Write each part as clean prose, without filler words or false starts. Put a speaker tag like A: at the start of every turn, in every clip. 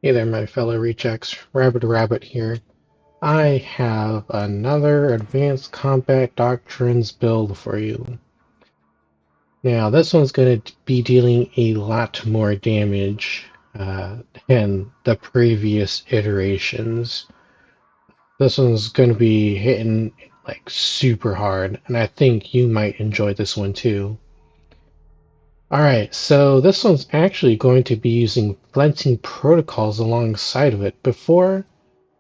A: Hey there, my fellow rejects. Rabbit here. I have another Advanced Combat Doctrines build for you. Now, this one's going to be dealing a lot more damage than the previous iterations. This one's going to be hitting like super hard, and I think you might enjoy this one too. Alright, so this one's actually going to be using Flensing Protocols alongside of it. Before,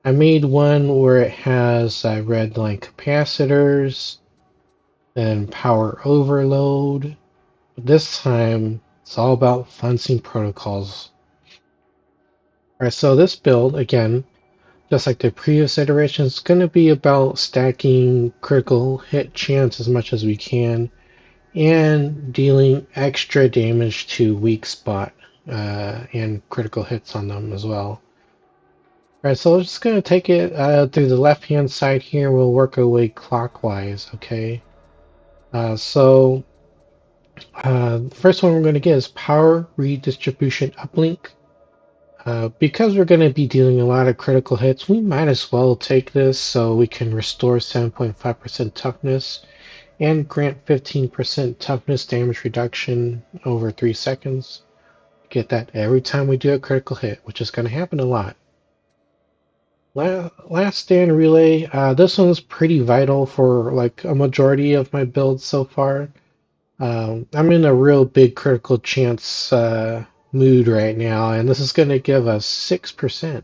A: I made one where it has red line capacitors and power overload. This time, it's all about Flensing Protocols. Alright, so this build, again, just like the previous iteration, is going to be about stacking critical hit chance as much as we can and dealing extra damage to weak spot and critical hits on them as well. Alright, so we're just going to take it through the left-hand side here. We'll work our way clockwise, okay? So, the first one we're going to get is Power Redistribution Uplink. Because we're going to be dealing a lot of critical hits, we might as well take this so we can restore 7.5% toughness and grant 15% toughness damage reduction over 3 seconds. Get that every time we do a critical hit, which is going to happen a lot. Last stand relay. This one's pretty vital for like a majority of my builds so far. I'm in a real big critical chance mood right now, and this is going to give us 6%.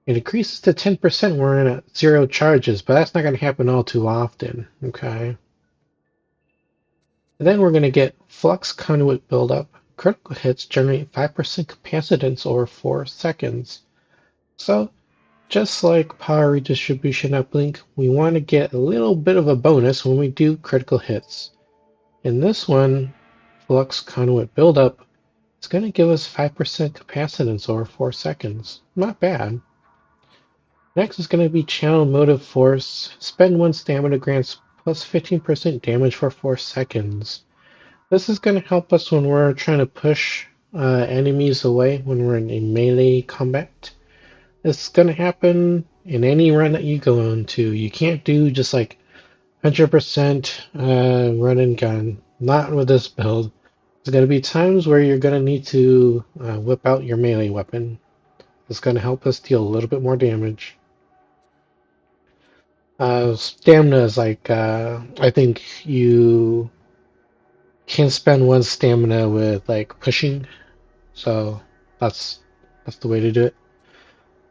A: It increases to 10% when we're in at 0 charges, but that's not going to happen all too often. Okay. And then we're going to get flux conduit buildup. Critical hits generate 5% capacitance over 4 seconds. So just like power redistribution uplink, we want to get a little bit of a bonus when we do critical hits. In this one, flux conduit buildup, it's going to give us 5% capacitance over 4 seconds. Not bad. Next is going to be channel motive force. Spend 1 stamina grants plus 15% damage for 4 seconds. This is going to help us when we're trying to push enemies away when we're in a melee combat. It's going to happen in any run that you go into. You can't do just like 100% run and gun. Not with this build. There's going to be times where you're going to need to whip out your melee weapon. It's going to help us deal a little bit more damage. Stamina is like, I think you can spend 1 stamina with like pushing. So that's the way to do it.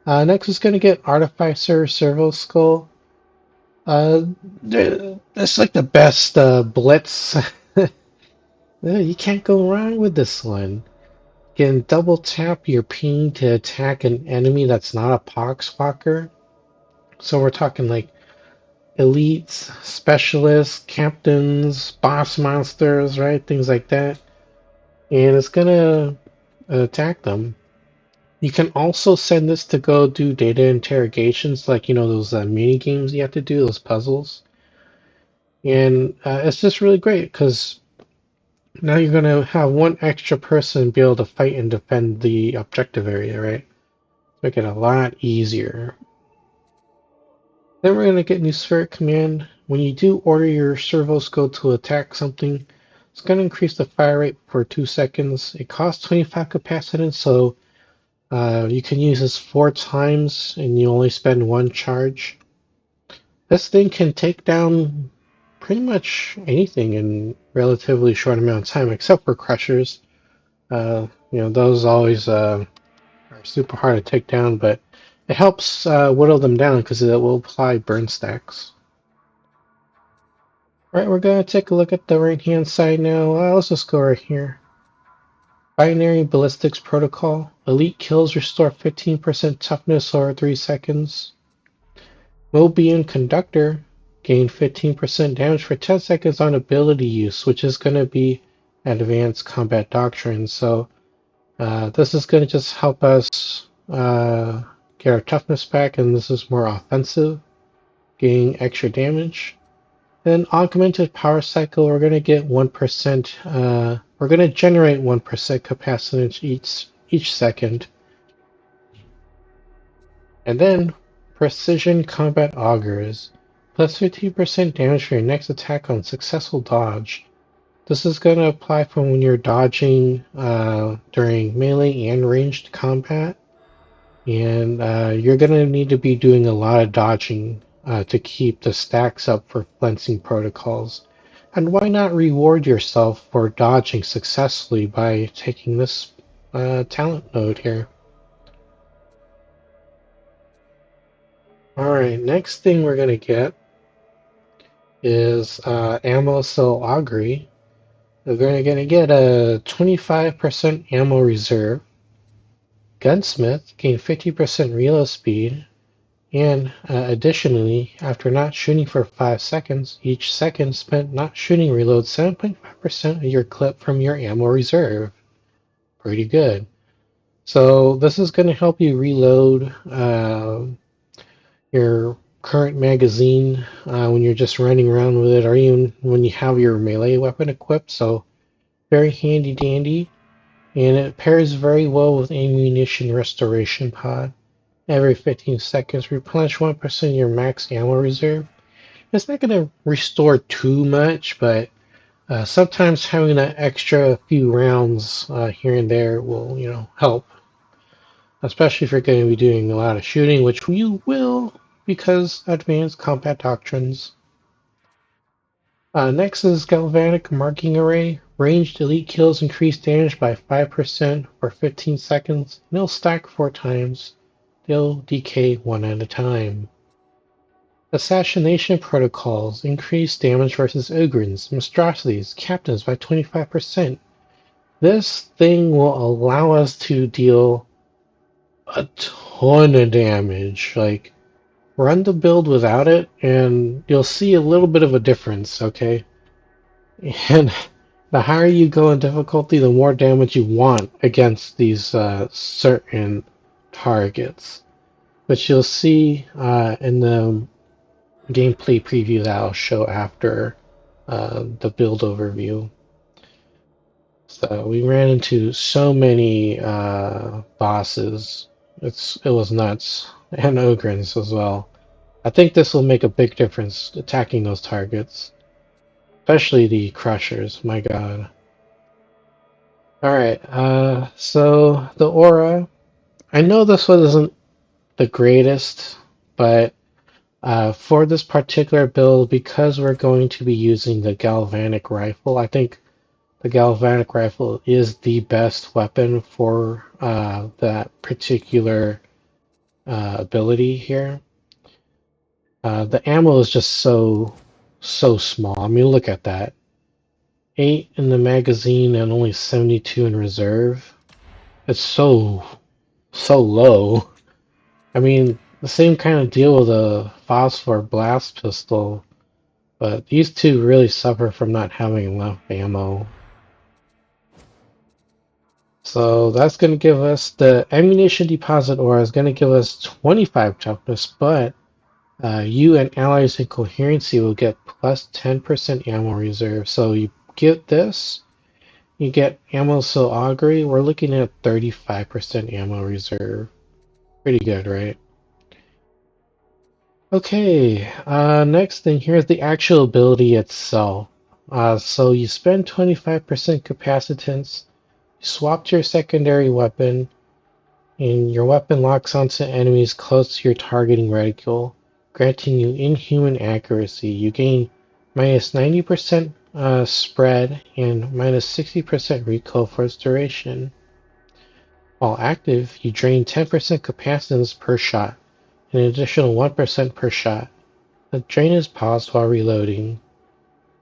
A: Next is going to get Artificer Servo Skull. That's like the best blitz. You can't go wrong with this one. You can double tap your ping to attack an enemy that's not a poxwalker. So we're talking like elites, specialists, captains, boss monsters, right? Things like that. And it's gonna attack them. You can also send this to go do data interrogations, like, those mini games you have to do, those puzzles. And it's just really great because now you're going to have 1 extra person be able to fight and defend the objective area, right? Make it a lot easier. Then we're going to get new Spheric Command. When you do order your servos go to attack something, it's going to increase the fire rate for 2 seconds. It costs 25 capacitance, so you can use this 4 times and you only spend 1 charge. This thing can take down pretty much anything in relatively short amount of time, except for crushers. Those always are super hard to take down, but it helps whittle them down because it will apply burn stacks. Alright, we're going to take a look at the right-hand side now. Let's just go right here. Binary Ballistics Protocol. Elite kills restore 15% toughness over 3 seconds. Mobian Conductor. Gain 15% damage for 10 seconds on ability use, which is going to be Advanced Combat Doctrines. So this is going to just help us get our toughness back, and this is more offensive, getting extra damage. Then Augmented Power Cycle, we're going to get 1%, we're going to generate 1% capacitance each second. And then Precision Combat Augers. Plus 15% damage for your next attack on successful dodge. This is going to apply for when you're dodging during melee and ranged combat. And you're going to need to be doing a lot of dodging to keep the stacks up for Flensing Protocols. And why not reward yourself for dodging successfully by taking this talent node here? Alright, next thing we're going to get is Ammo Cell Augury. We're going to get a 25% ammo reserve. Gunsmith gain 50% reload speed. And additionally, after not shooting for 5 seconds, each second spent not shooting reloads 7.5% of your clip from your ammo reserve. Pretty good. So this is going to help you reload your current magazine when you're just running around with it, or even when you have your melee weapon equipped. So very handy dandy, and it pairs very well with ammunition restoration pod. Every 15 seconds, replenish 1% of your max ammo reserve. It's not going to restore too much, but sometimes having an extra few rounds here and there will, help. Especially if you're going to be doing a lot of shooting, which you will, because advanced combat doctrines. Next is Galvanic Marking Array. Ranged elite kills increase damage by 5% for 15 seconds. They'll stack 4 times. They'll decay 1 at a time. Assassination Protocols increase damage versus Ogrins, Monstrosities, Captains by 25%. This thing will allow us to deal a ton of damage. Like, run the build without it, and you'll see a little bit of a difference, okay? And the higher you go in difficulty, the more damage you want against these certain targets. Which you'll see in the gameplay preview that I'll show after the build overview. So we ran into so many bosses. It was nuts. And Ogrins as well. I think this will make a big difference attacking those targets. Especially the Crushers, my god. Alright, so the aura. I know this one isn't the greatest, but for this particular build, because we're going to be using the Galvanic Rifle, I think the Galvanic Rifle is the best weapon for that particular ability here. The ammo is just so small. I mean, look at that. 8 in the magazine and only 72 in reserve. It's so low. I mean, the same kind of deal with a Phosphor Blast Pistol, but these two really suffer from not having enough ammo. So that's going to give us the ammunition deposit aura is going to give us 25 toughness, but you and allies in coherency will get plus 10% ammo reserve. So you get this, you get ammo so augury. We're looking at 35% ammo reserve. Pretty good, right? Okay, next thing here's the actual ability itself. So you spend 25% capacitance, you swap to your secondary weapon, and your weapon locks onto enemies close to your targeting reticle, granting you inhuman accuracy. You gain minus 90% spread and minus 60% recoil for its duration. While active, you drain 10% capacitance per shot, an additional 1% per shot. The drain is paused while reloading.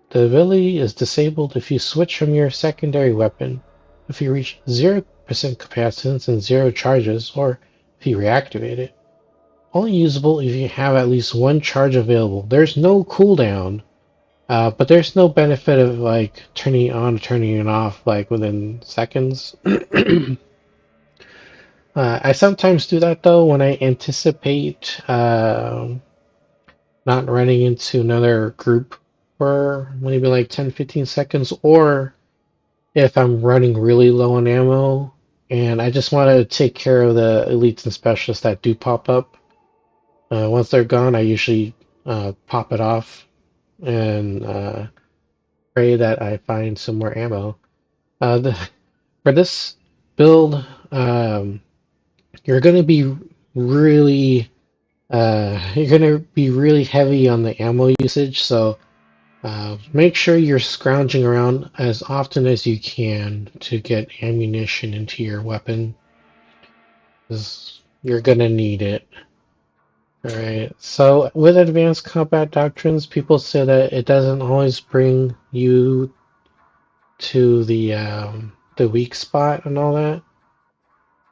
A: The ability is disabled if you switch from your secondary weapon, if you reach 0% capacitance and 0 charges, or if you reactivate it. Only usable if you have at least 1 charge available. There's no cooldown, but there's no benefit of like turning it on or turning it off like within seconds. I sometimes do that though when I anticipate not running into another group for maybe like 10-15 seconds, or if I'm running really low on ammo and I just want to take care of the elites and specialists that do pop up. Once they're gone, I usually pop it off and pray that I find some more ammo. For this build, you're going to be really heavy on the ammo usage, so make sure you're scrounging around as often as you can to get ammunition into your weapon, 'cause you're going to need it. Alright, so with advanced combat doctrines, people say that it doesn't always bring you to the weak spot and all that.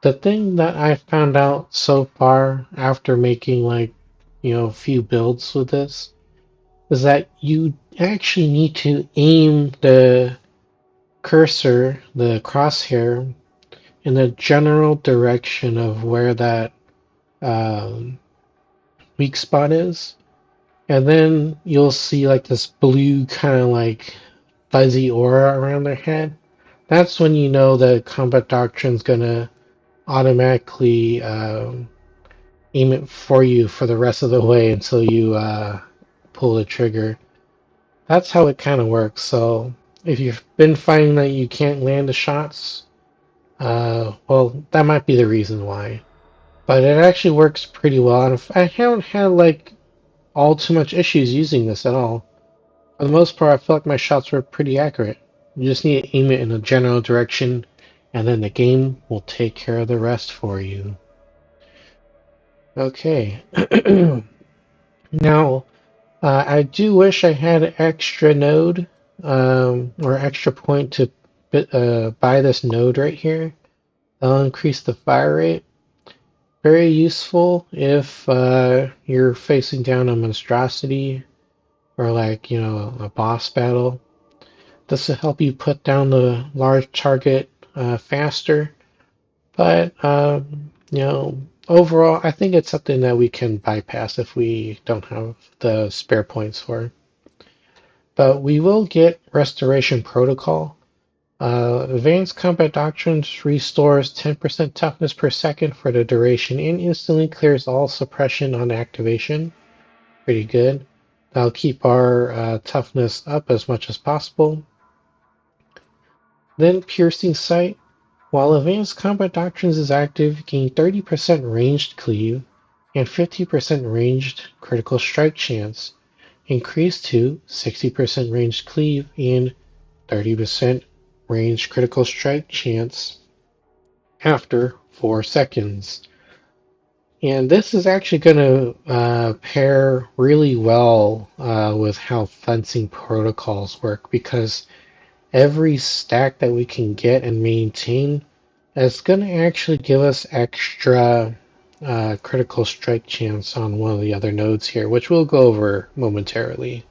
A: The thing that I found out so far after making a few builds with this is that you actually need to aim the cursor, the crosshair, in the general direction of where that um, weak spot is. And then you'll see like this blue kind of like fuzzy aura around their head. That's when you know the combat doctrine's gonna automatically aim it for you for the rest of the way until you pull the trigger. That's how it kind of works. So if you've been finding that you can't land the shots, well, that might be the reason why. But it actually works pretty well, and I haven't had like all too much issues using this at all. For the most part, I feel like my shots were pretty accurate. You just need to aim it in a general direction, and then the game will take care of the rest for you. Okay. Now, I do wish I had extra node or extra point to buy this node right here. That'll increase the fire rate. Very useful if you're facing down a monstrosity or a boss battle. This will help you put down the large target faster. But overall, I think it's something that we can bypass if we don't have the spare points for. But we will get Restoration Protocol. Advanced Combat Doctrines restores 10% toughness per second for the duration and instantly clears all suppression on activation. Pretty good. That'll keep our toughness up as much as possible. Then Piercing Sight. While Advanced Combat Doctrines is active, gain 30% ranged cleave and 50% ranged critical strike chance, increased to 60% ranged cleave and 30% ranged critical strike chance after 4 seconds. And this is actually going to pair really well with how fencing protocols work, because every stack that we can get and maintain is going to actually give us extra critical strike chance on one of the other nodes here, which we'll go over momentarily.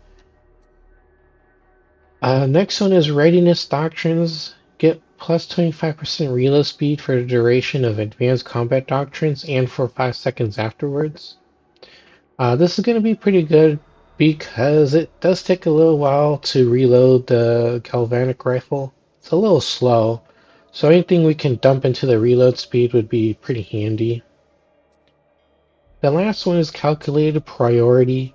A: Next one is Readiness Doctrines. Get plus 25% reload speed for the duration of Advanced Combat Doctrines and for 5 seconds afterwards. This is going to be pretty good because it does take a little while to reload the Galvanic Rifle. It's a little slow, so anything we can dump into the reload speed would be pretty handy. The last one is Calculated Priority.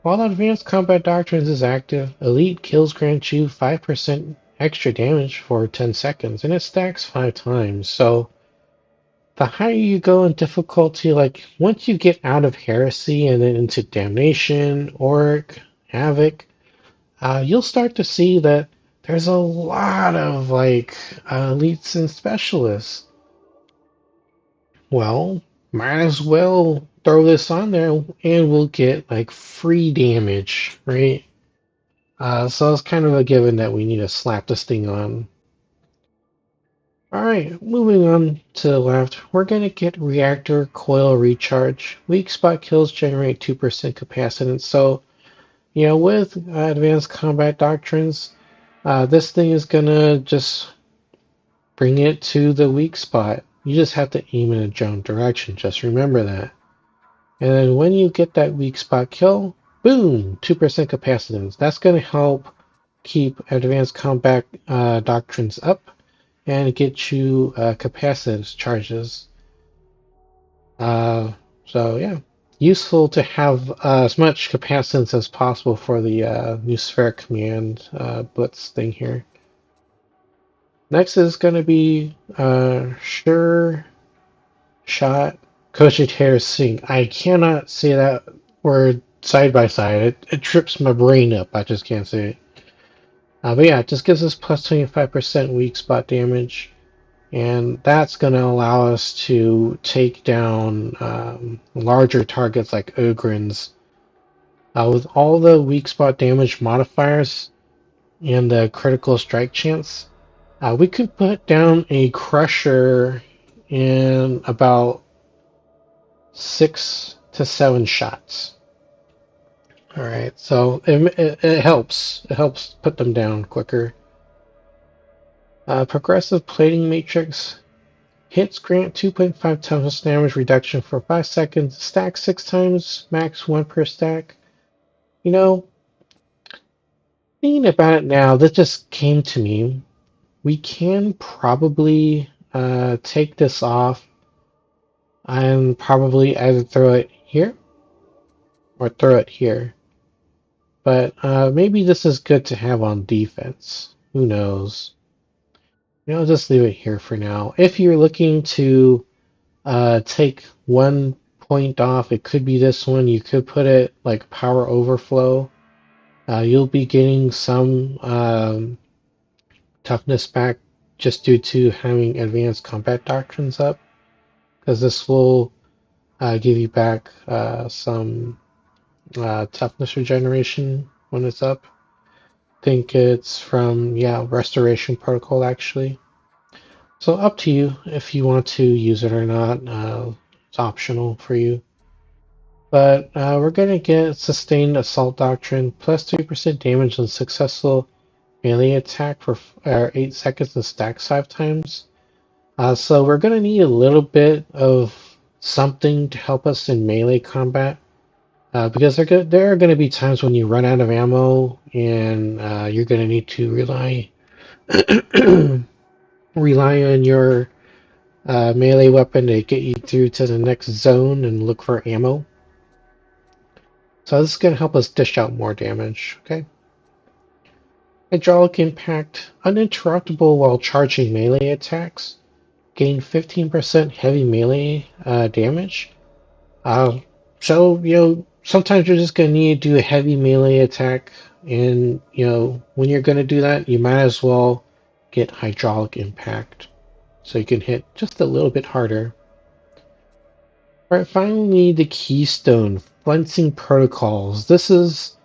A: While Advanced Combat Doctrines is active, Elite kills grant you 5% extra damage for 10 seconds, and it stacks 5 times, so the higher you go in difficulty, like once you get out of Heresy and then into Damnation, Oric, Havok, you'll start to see that there's a lot of elites and specialists. Well, might as well throw this on there and we'll get like free damage, right? So it's kind of a given that we need to slap this thing on. Alright, moving on to the left, we're going to get Reactor Coil Recharge. Weak spot kills generate 2% capacitance, so, with Advanced Combat Doctrines, this thing is going to just bring it to the weak spot. You just have to aim in a general direction, just remember that. And then when you get that weak spot kill, boom, 2% capacitance. That's going to help keep Advanced Combat Doctrines up and get you capacitance charges. So yeah. useful to have as much capacitance as possible for the new spheric command blitz thing here. Next is going to be sure shot cogitator sync. I cannot say that word side by side. It trips my brain up. I just can't say it. But yeah, it just gives us plus 25% weak spot damage. And that's going to allow us to take down larger targets like Ogrins. With all the weak spot damage modifiers and the critical strike chance, we could put down a Crusher in about 6 to 7 shots. Alright, so it helps. It helps put them down quicker. Progressive Plating Matrix. Hits grant 2.5 toughness damage reduction for 5 seconds. Stack 6 times, max 1 per stack. You know, thinking about it now, that just came to me. We can probably take this off and probably either throw it here or throw it here. But maybe this is good to have on defense. Who knows? I'll just leave it here for now. If you're looking to take one point off, it could be this one. You could put it like power overflow. You'll be getting some toughness back just due to having advanced combat doctrines up, because this will give you back some toughness regeneration when it's up. I think it's from, yeah, Restoration Protocol actually. So up to you if you want to use it or not. It's optional for you. But we're going to get Sustained Assault Doctrine, plus 3% damage on successful melee attack for 8 seconds and stacks 5 times. So we're going to need a little bit of something to help us in melee combat. Because there are going to be times when you run out of ammo and you're going to need to rely on your melee weapon to get you through to the next zone and look for ammo. So this is going to help us dish out more damage, okay? Hydraulic Impact, uninterruptible while charging melee attacks. Gain 15% heavy melee damage. So, sometimes you're just going to need to do a heavy melee attack, and, when you're going to do that, you might as well get Hydraulic Impact, so you can hit just a little bit harder. Alright, finally, the Keystone, Flensing Protocols. This is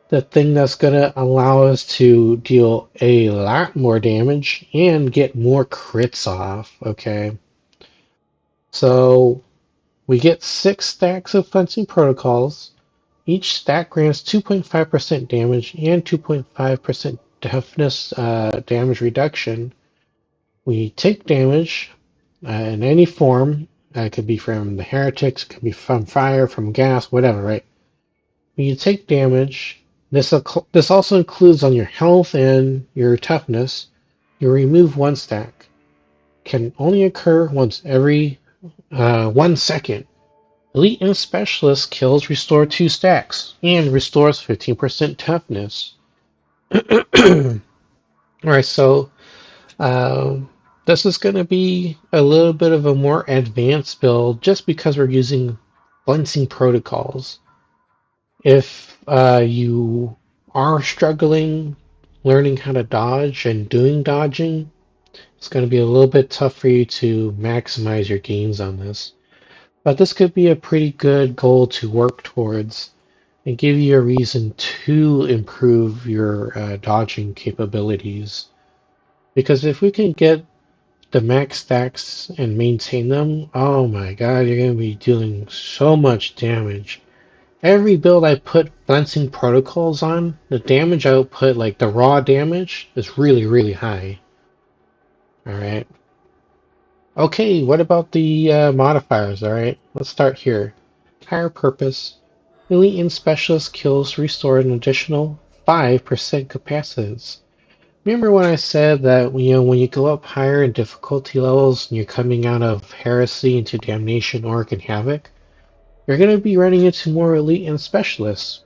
A: the thing that's going to allow us to deal a lot more damage and get more crits off, okay? So, we get 6 stacks of Flensing Protocols. Each stack grants 2.5% damage and 2.5% toughness damage reduction. We take damage in any form. It could be from the heretics, it could be from fire, from gas, whatever, right? When you take damage, this also includes on your health and your toughness. You remove 1 stack. Can only occur once every 1 second. Elite and Specialist kills restore 2 stacks and restores 15% toughness. Alright, so this is going to be a little bit of a more advanced build just because we're using Flensing Protocols. If you are struggling learning how to dodge and doing dodging, it's going to be a little bit tough for you to maximize your gains on this. But this could be a pretty good goal to work towards and give you a reason to improve your dodging capabilities. Because if we can get the max stacks and maintain them, oh my god, you're going to be dealing so much damage. Every build I put Flensing Protocols on, the damage output, like the raw damage, is really, really high. Alright. Okay, what about the modifiers, alright? Let's start here. Higher Purpose. Elite and Specialist kills restore an additional 5% capacitance. Remember when I said that when you go up higher in difficulty levels and you're coming out of Heresy into Damnation, Orc, and Havok, you're going to be running into more elite and specialists.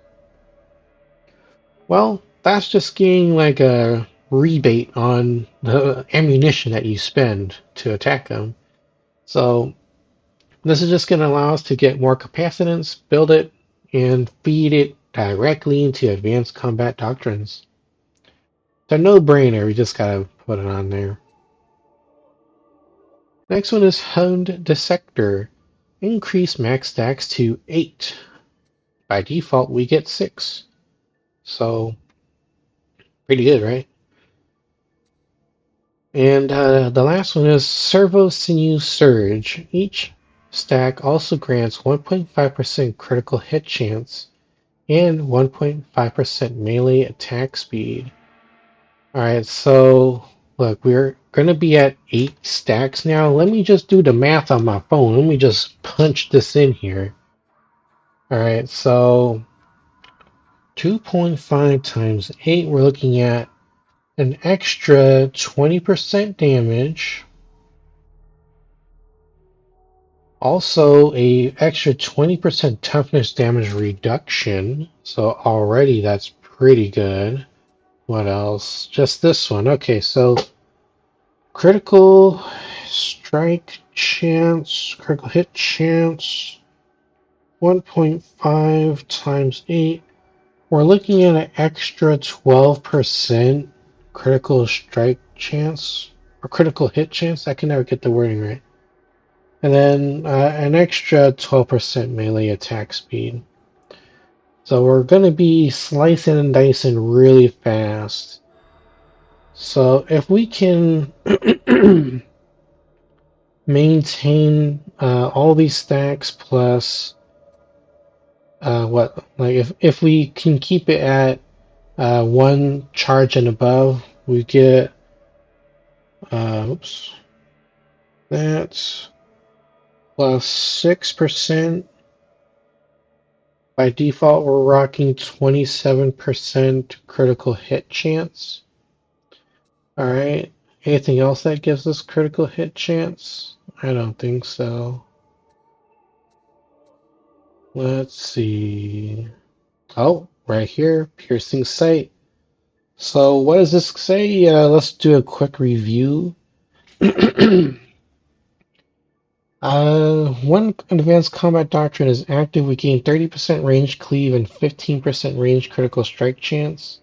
A: Well, that's just getting like a rebate on the ammunition that you spend to attack them. So this is just going to allow us to get more capacitance, build it, and feed it directly into advanced combat doctrines. It's a no-brainer, we just gotta put it on there. Next one is Honed Dissector. Increase max stacks to 8. By default, we get 6. So, pretty good, right? And the last one is Servo Sinew Surge. Each stack also grants 1.5% critical hit chance and 1.5% melee attack speed. Alright, so look, we're going to be at 8 stacks now. Let me just do the math on my phone. Let me just punch this in here. Alright, so 2.5 times 8, we're looking at an extra 20% damage. Also, a extra 20% toughness damage reduction. So already that's pretty good. What else? Just this one. Okay, so critical strike chance, critical hit chance, 1.5 times 8. We're looking at an extra 12% critical strike chance, or critical hit chance. I can never get the wording right. And then an extra 12% melee attack speed. So we're going to be slicing and dicing really fast. So if we can maintain all these stacks plus if we can keep it at 1 charge and above, we get that's plus 6%. By default, we're rocking 27% critical hit chance. All right. Anything else that gives us critical hit chance? I don't think so. Let's see. Oh, right here, piercing sight. So what does this say? Let's do a quick review. When advanced combat doctrine is active, we gain 30% range cleave and 15% range critical strike chance.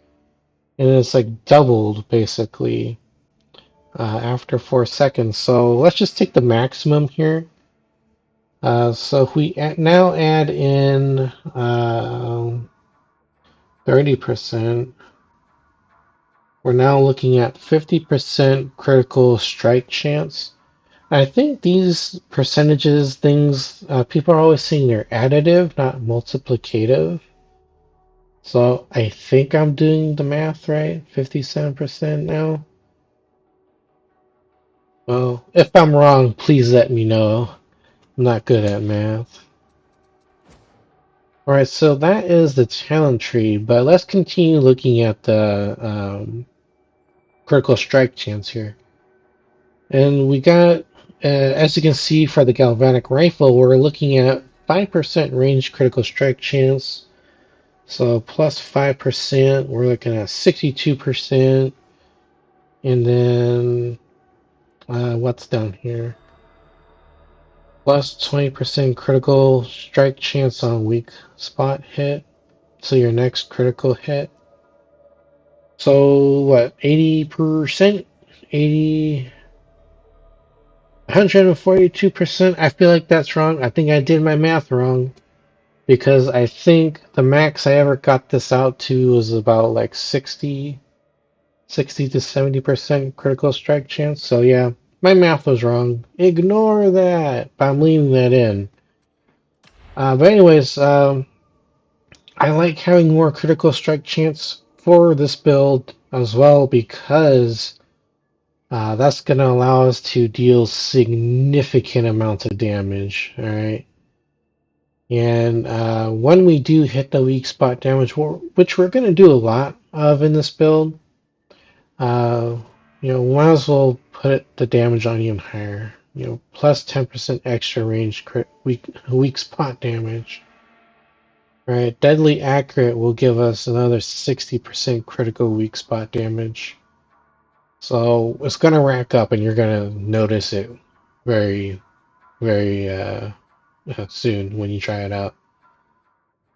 A: And it's like doubled basically after 4 seconds. So let's just take the maximum here. So if we now add in 30%, we're now looking at 50% critical strike chance. I think these percentages, things, people are always saying they're additive, not multiplicative. So I think I'm doing the math right, 57% now. Well, if I'm wrong, please let me know. I'm not good at math. Alright, so that is the talent tree, but let's continue looking at the critical strike chance here. And we got, as you can see for the Galvanic Rifle, we're looking at 5% range critical strike chance. So plus 5%, we're looking at 62%. And then, what's down here? Plus 20% critical strike chance on weak spot hit. So your next critical hit. So what, 80%? 142%? I feel like that's wrong. I think I did my math wrong. Because I think the max I ever got this out to was about like 60 to 70% critical strike chance. So yeah, my math was wrong. Ignore that. But I'm leaving that in. But anyways, I like having more critical strike chance for this build as well because that's going to allow us to deal significant amounts of damage. All right. And when we do hit the weak spot damage, which we're going to do a lot of in this build, might as well put the damage on even higher. plus 10% extra range weak spot damage. Right, deadly accurate will give us another 60% critical weak spot damage. So it's gonna rack up, and you're gonna notice it very, very soon when you try it out.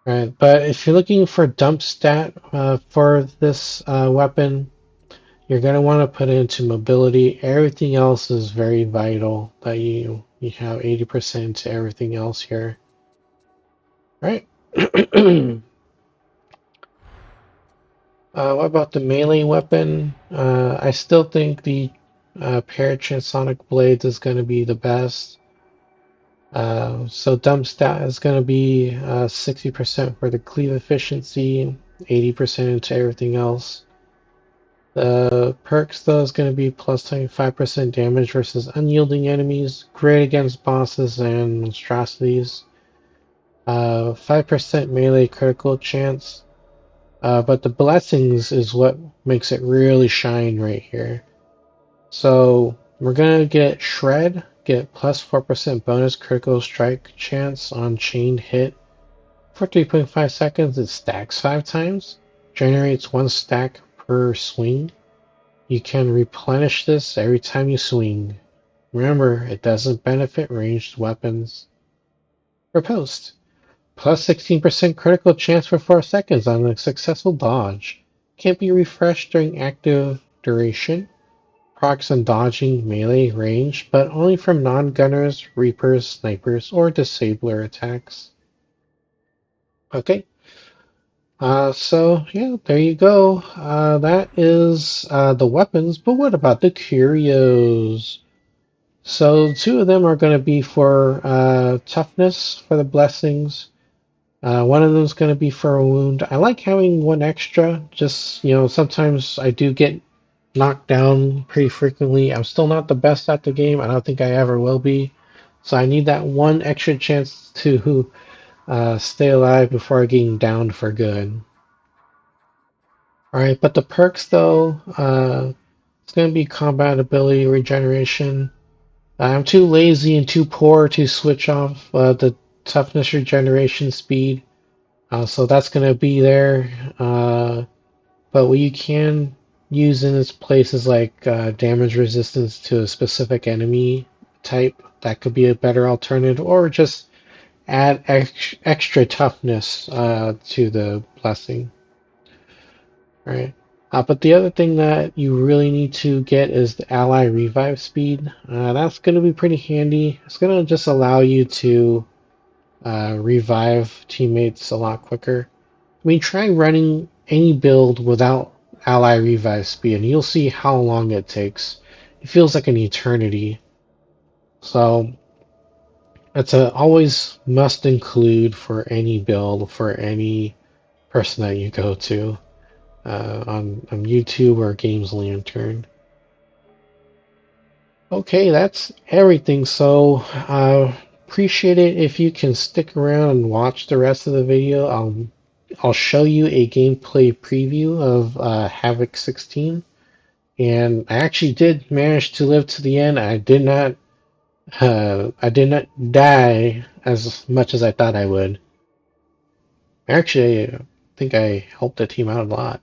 A: Right, but if you're looking for dump stat for this weapon, you're gonna want to put it into mobility. Everything else is very vital that you have 80% to everything else here. Right. What about the melee weapon? I still think the paired transonic blades is going to be the best. So dump stat is going to be 60% for the cleave efficiency, 80% into everything else. The perks though is going to be plus 25% damage versus unyielding enemies, great against bosses and monstrosities. 5% melee critical chance. But the blessings is what makes it really shine right here. So we're gonna get Shred, get plus 4% bonus critical strike chance on chained hit. For 3.5 seconds, it stacks 5 times, generates 1 stack per swing. You can replenish this every time you swing. Remember, it doesn't benefit ranged weapons. For post, plus 16% critical chance for 4 seconds on a successful dodge. Can't be refreshed during active duration. Procs on dodging melee range, but only from non-gunners, reapers, snipers, or disabler attacks. Okay. So yeah, there you go. That is the weapons, but what about the curios? So 2 of them are going to be for toughness for the blessings. One of them is going to be for a wound. I like having 1 extra. Just, sometimes I do get knocked down pretty frequently. I'm still not the best at the game. I don't think I ever will be. So I need that 1 extra chance to stay alive before getting downed for good. Alright, but the perks though, it's going to be combat ability regeneration. I'm too lazy and too poor to switch off the toughness regeneration speed. So that's going to be there. But what you can use in its place is like damage resistance to a specific enemy type. That could be a better alternative, or just add extra toughness to the blessing. Right. But the other thing that you really need to get is the ally revive speed. That's going to be pretty handy. It's going to just allow you to revive teammates a lot quicker. I mean, try running any build without ally revive speed, and you'll see how long it takes. It feels like an eternity. So it's a always must include for any build for any person that you go to on YouTube or Games Lantern. Okay, that's everything. So appreciate it if you can stick around and watch the rest of the video. I'll show you a gameplay preview of Havok 16, and I actually did manage to live to the end. I did not die as much as I thought I would. Actually, I think I helped the team out a lot.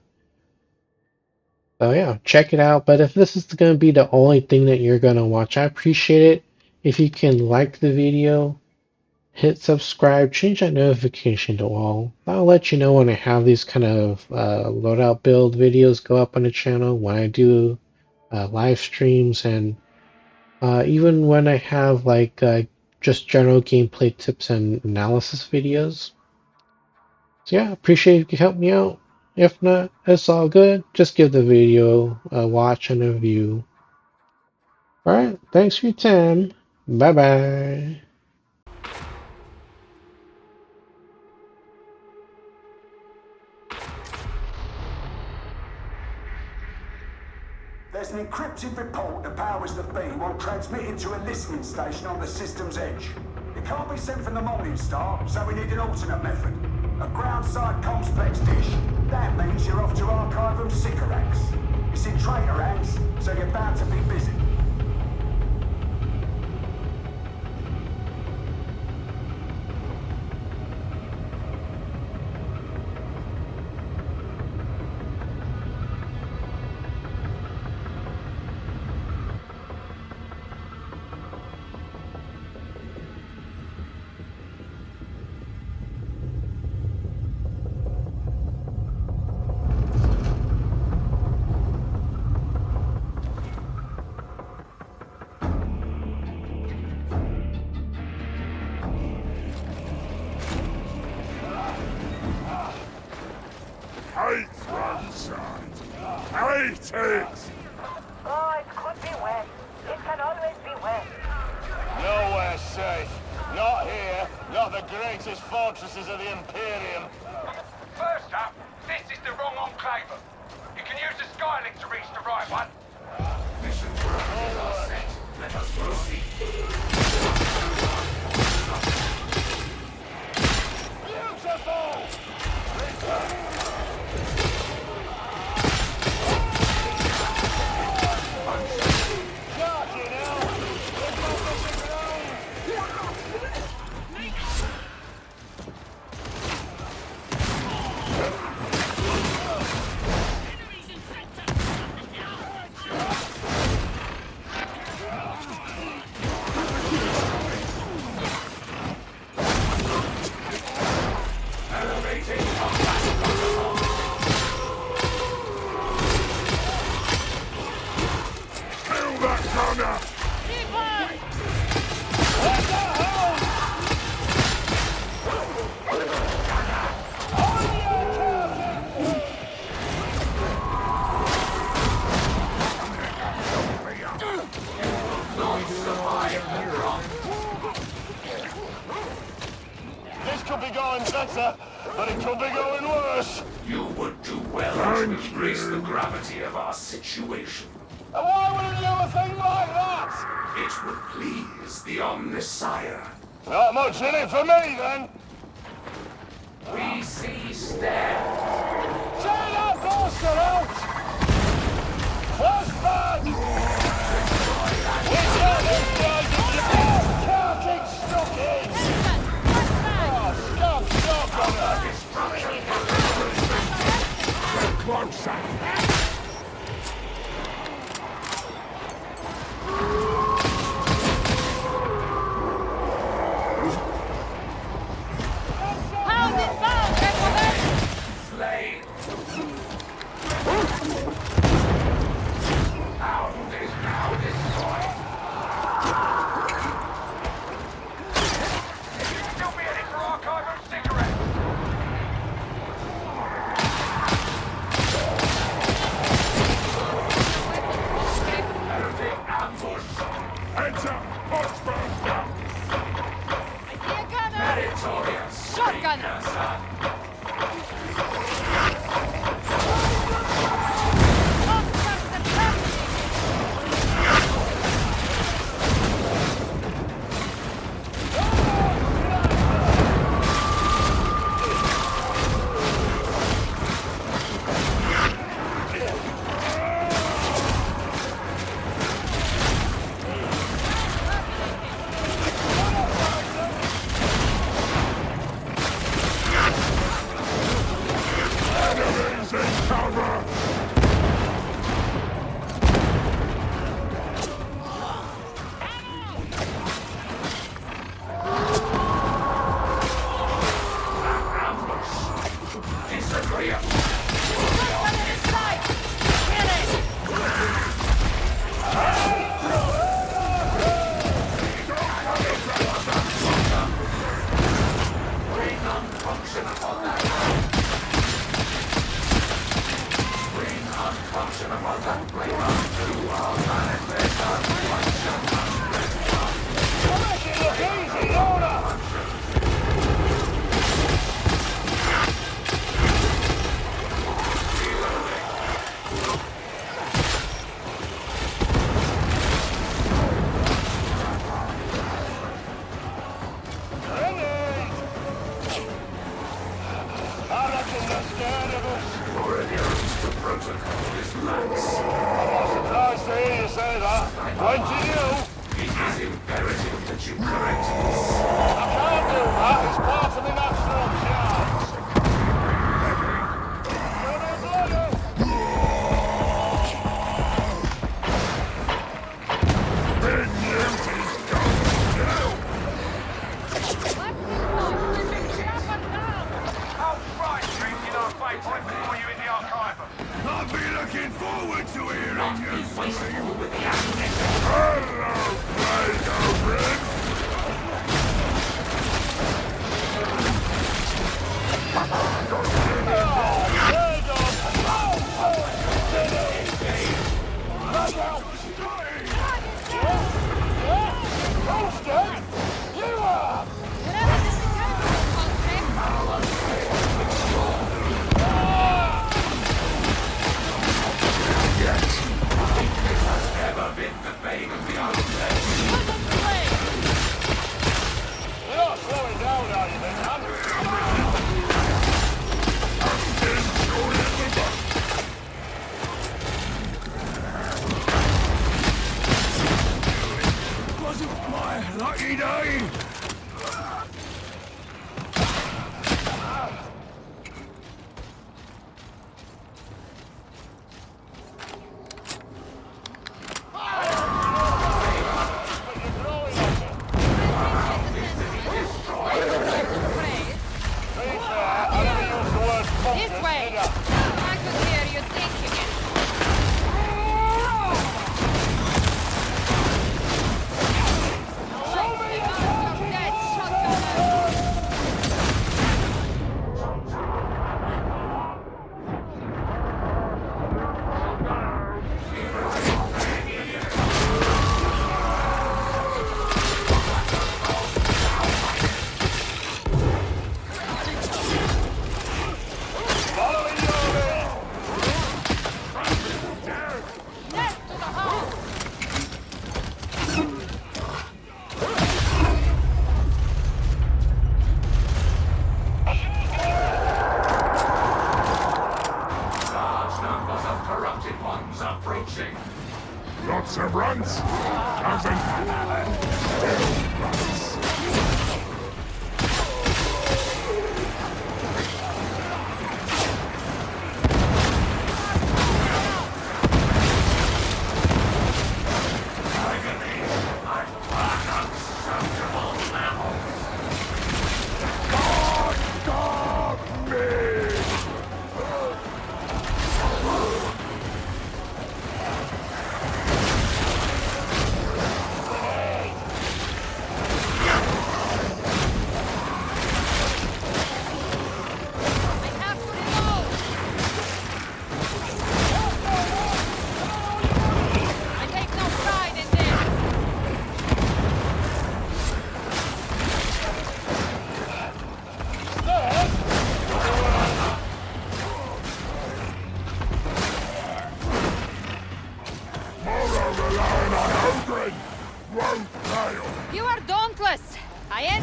A: So yeah, check it out. But if this is going to be the only thing that you're going to watch, I appreciate it. If you can like the video, hit subscribe, change that notification to all. That'll let you know when I have these kind of loadout build videos go up on the channel, when I do live streams, and even when I have like just general gameplay tips and analysis videos. So yeah, appreciate if you help me out. If not, it's all good. Just give the video a watch and a view. Alright, thanks for your time. Bye bye.
B: There's an encrypted report the powers that be want transmitted to a listening station on the system's edge. It can't be sent from the Morning Star, so we need an alternate method. A ground-side complex dish. That means you're off to Archivum Sycorax. It's in traitor hands, so you're bound to be busy.
C: Oh, it could be wet. It can always be wet.
D: Nowhere safe. Not here, not the greatest fortresses of the Imperium.
E: First up, this is the wrong enclave. You can use the Skylink to reach the right one.
B: Mission parameters are set. Let us proceed.
D: Beautiful! Charging now! There's no missing ground!
B: Elevating combat protocols. Kill that gunner!
D: This could be going better, but it could be going worse.
B: You would do well to embrace the gravity of our situation.
D: And why would you do a thing like that?
B: It would please the Omnisire.
D: Not much in it for me, then.
B: We see stairs.
D: Turn that bastard out! Flashback! We got this guy to can't keep stuck in! Oh, stop on that!
B: Closer. Slain. Hound is now destroyed.
E: Still be heading for Archive and cigarette.
B: Enemy ambush. Heads up. Oxford down. Meritorious.
F: Shotgun.
B: Enemies in cover. Your adherence to protocol is lax.
D: I'm not surprised to hear you say that. When to you?
B: It is imperative that you correct this.
D: I can't do that. It's part of the natural charge.
E: Oh, right, drinking our fate point before you in the archive.
B: I'll be looking forward to hearing you wasteful with the ammunition. Hello, Playgo friend.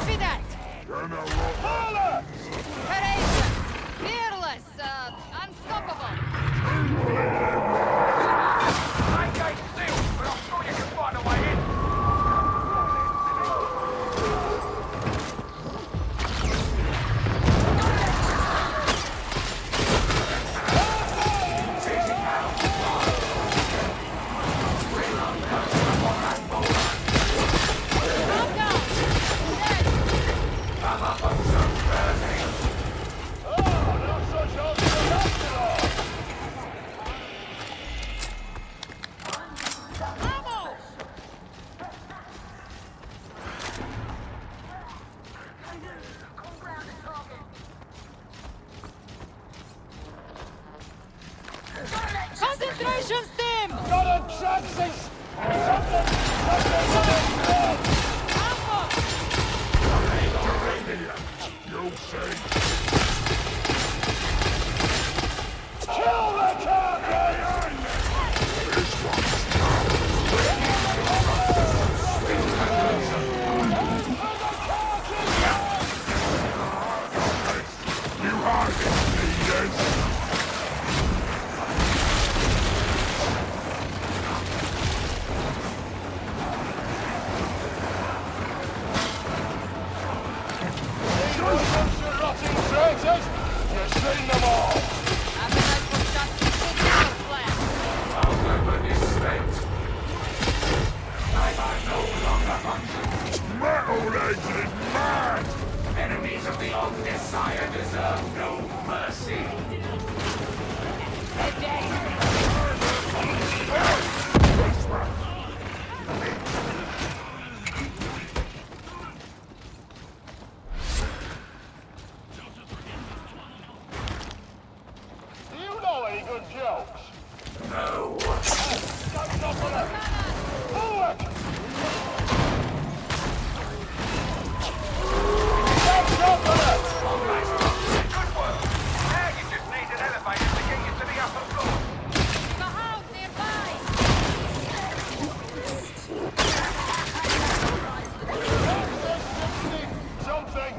C: Confident! Courageous! Fearless! Unstoppable!
E: I ain't still, but I'm sure you can find a way in.
C: Calm down! Dead! Ammo! Concentration stim!
D: Got a chances!
C: Ammo!
D: Kill the carcass! Rotting traitors! You've seen them all!
C: Appetite for justice is your plan!
B: Metal-Edge is mad! Enemies of the Omnissiah deserve no mercy.
D: Do you know any good jokes?
B: No.
D: Forward!
E: Good work. Now you just need an elevator to get you to the upper floor.
C: The house nearby!
D: Something!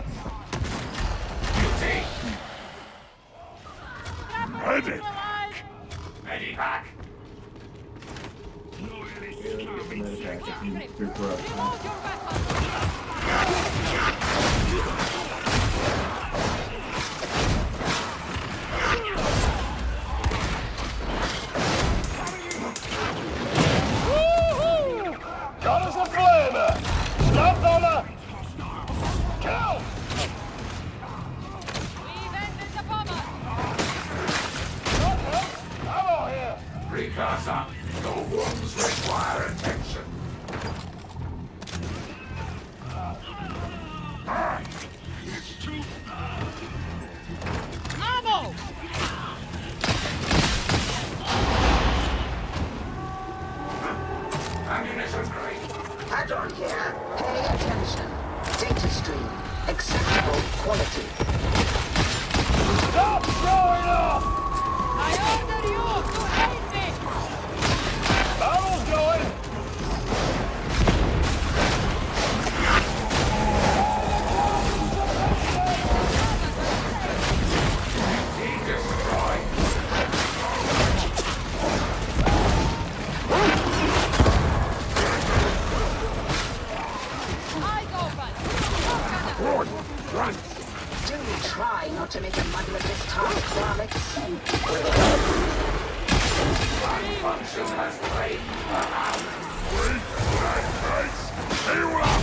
B: Medic!
C: Alive!
B: Medivac!
C: Remove your weapon!
D: Woohoo! Got us a flamer! Stop on her! Kill!
C: We've ended the bomber!
D: Ammo here!
B: Precursor, no wounds require attention.
C: Ammo!
B: Ammunition crate.
F: Add-on here. Pay attention. Data stream. Acceptable quality.
D: Stop showing off!
C: I order you to hate me!
D: Barrel's going!
B: Destroy.
C: Eyes open!
B: Run! Run!
F: Do try not to make a muddle of this task, Alex.
B: Function has played around. Wait, that face! Heal up!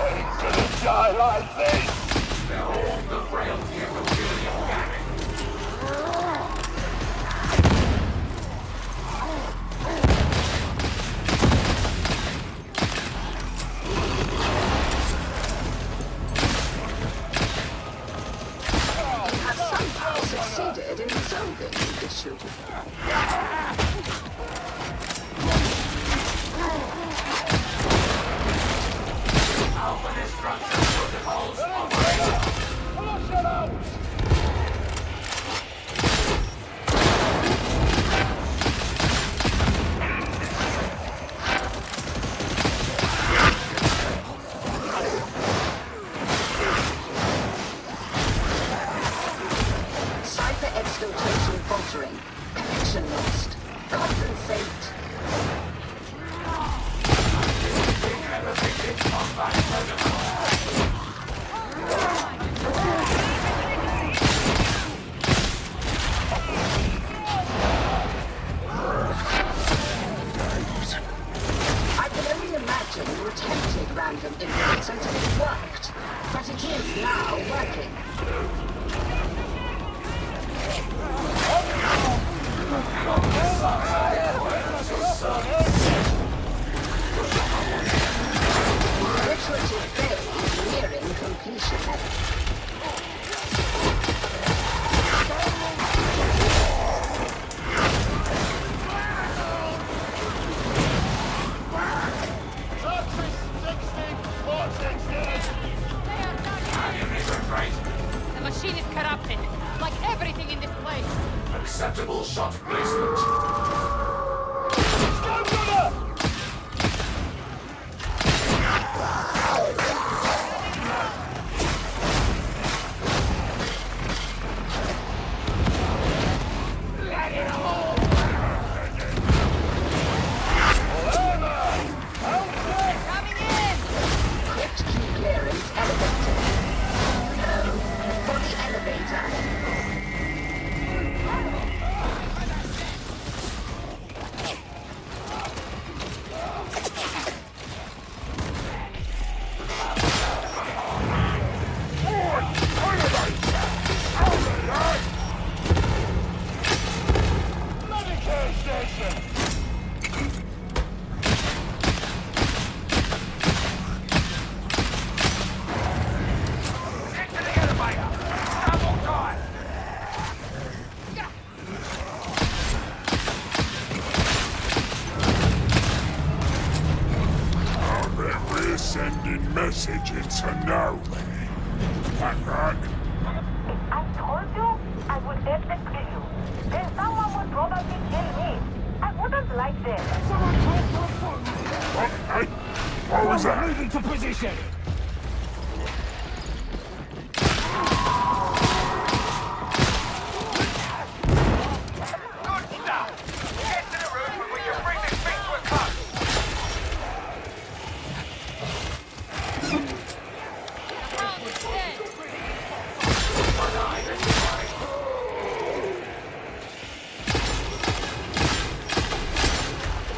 D: Ain't gonna die like this!
B: Behold the frailty of the really organic.
F: Have somehow succeeded in resolving the issue.
B: Alpha destruction protocols operate.
D: Flush it out!
F: I can only imagine you attempted random influence until it worked, but it is now working. Iterative phase nearing completion.
G: The machine is corrupted, like everything in this place.
B: Acceptable shot placement.
G: Coming in!
F: Crypt key clearance elevator. For the elevator.
D: Medicare station!
E: Get to the elevator! Double time!
B: We're sending message into nowhere. Pac-Man.
C: I told you I would definitely kill you. Then someone would probably kill me. I wouldn't like that.
B: What was that?
E: Moving to position! Good stuff! Get to the room and we can bring this thing to a close!
G: Found it dead.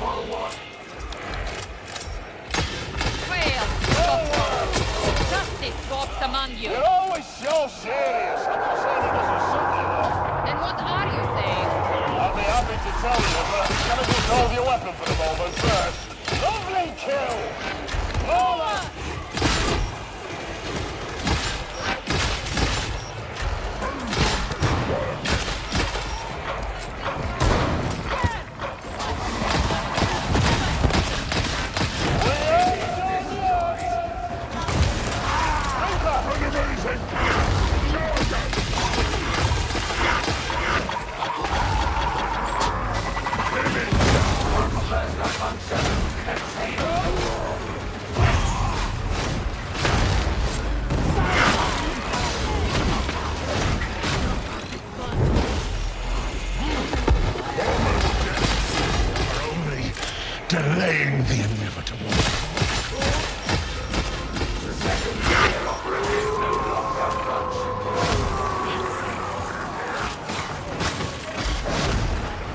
G: Well, justice walks among you.
D: You're always so serious. I'm saying it doesn't suit you, though.
G: Then what are you saying?
D: I'll be happy to tell you, but can I just hold your weapon for the moment first? Lovely kill! Lola!
B: Delaying the inevitable.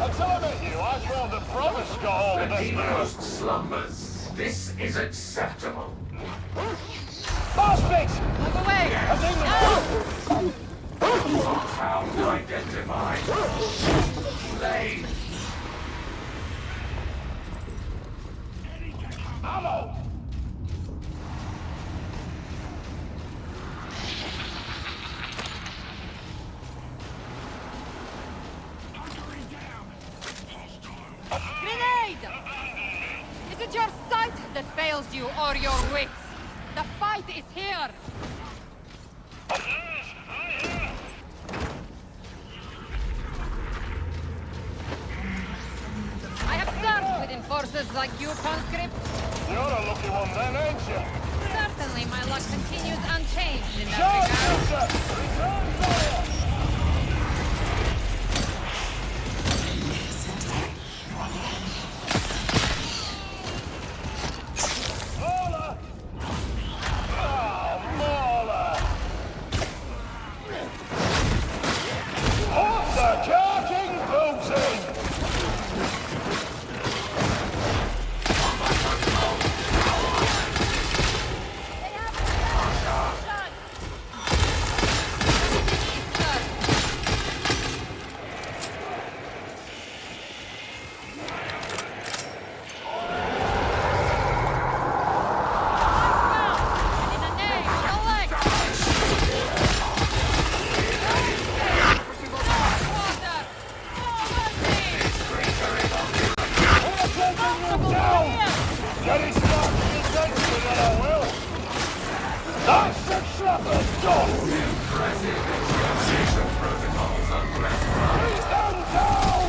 D: Until I met you, I thought the promise got all the best news.
B: slumbers. This is acceptable.
D: Boss fix!
G: Move away!
B: Found identified. Slain.
D: Ammo!
G: Grenade! Is it your sight that fails you or your wits? The fight is here! I have served with enforcers like you, conscript.
D: You're a lucky one then, ain't you?
G: Certainly my luck continues unchanged in that regard.
D: Sharpshooter! Return fire! Lola! off! Impressive examination protocols are classified. Bring them down!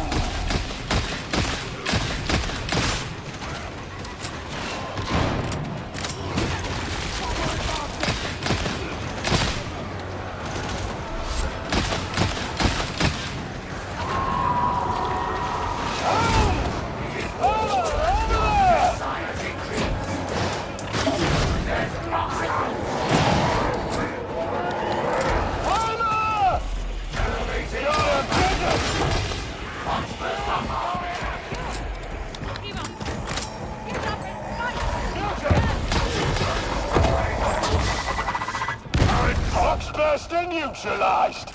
D: Foxbuster neutralized!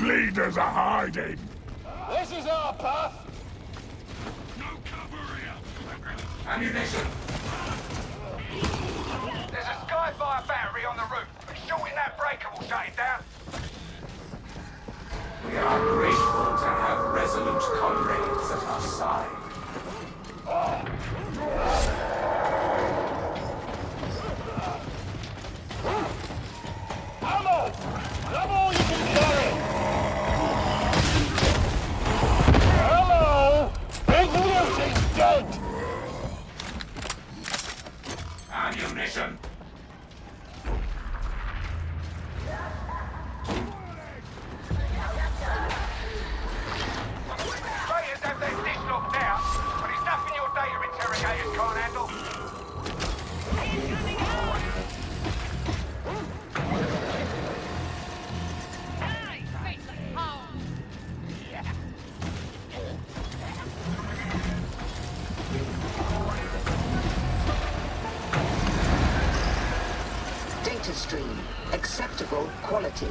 E: Leaders are hiding.
D: This is our path!
E: No cover here. Ammunition.
B: There's a Skyfire battery on the roof. Shooting that breaker will shut it down.
E: We are grateful to have resolute comrades at our side.
D: Ammo! Grab all you can carry! Hello! Big Newt is dead!
E: Ammunition.
B: Traitors have their dish locked down, but it's nothing your data interrogators can't handle.
F: Data stream. Acceptable quality.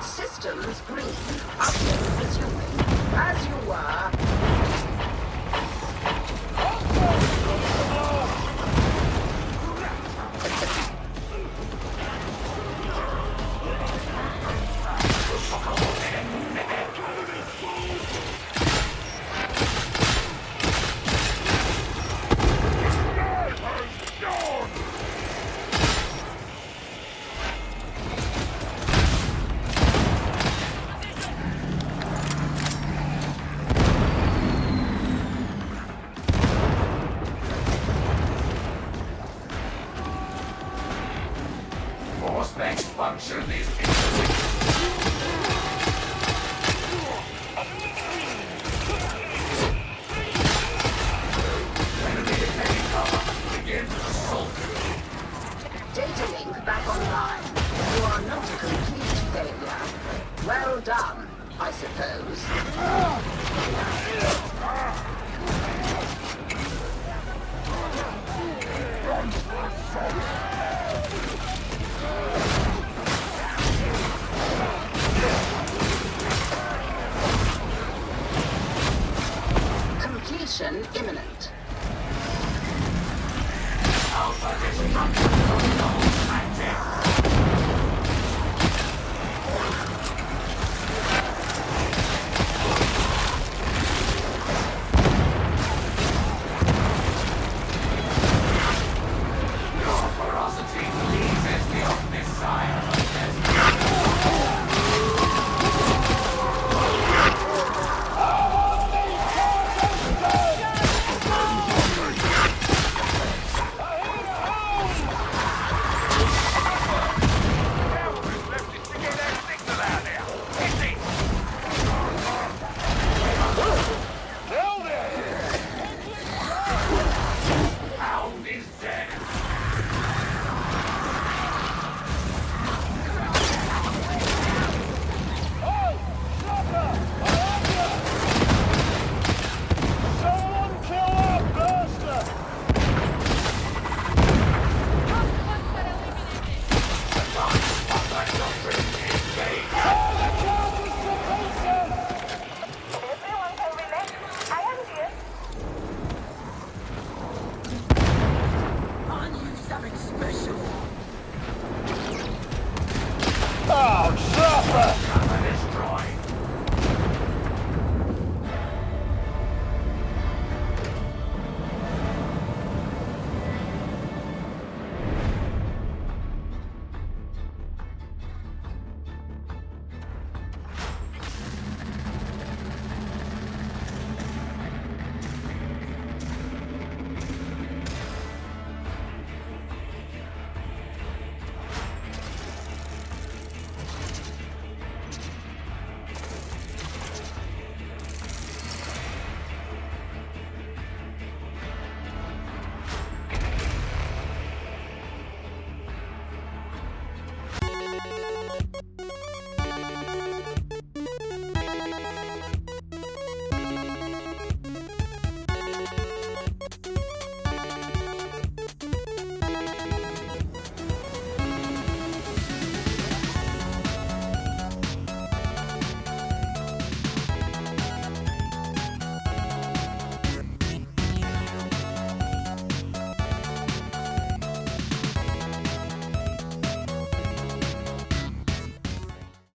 F: Systems green. Update resuming. As you were.
E: Force-based function is
F: Data link back online. You are not a complete failure. Well done, I suppose. Completion imminent.
E: Alpha disruption.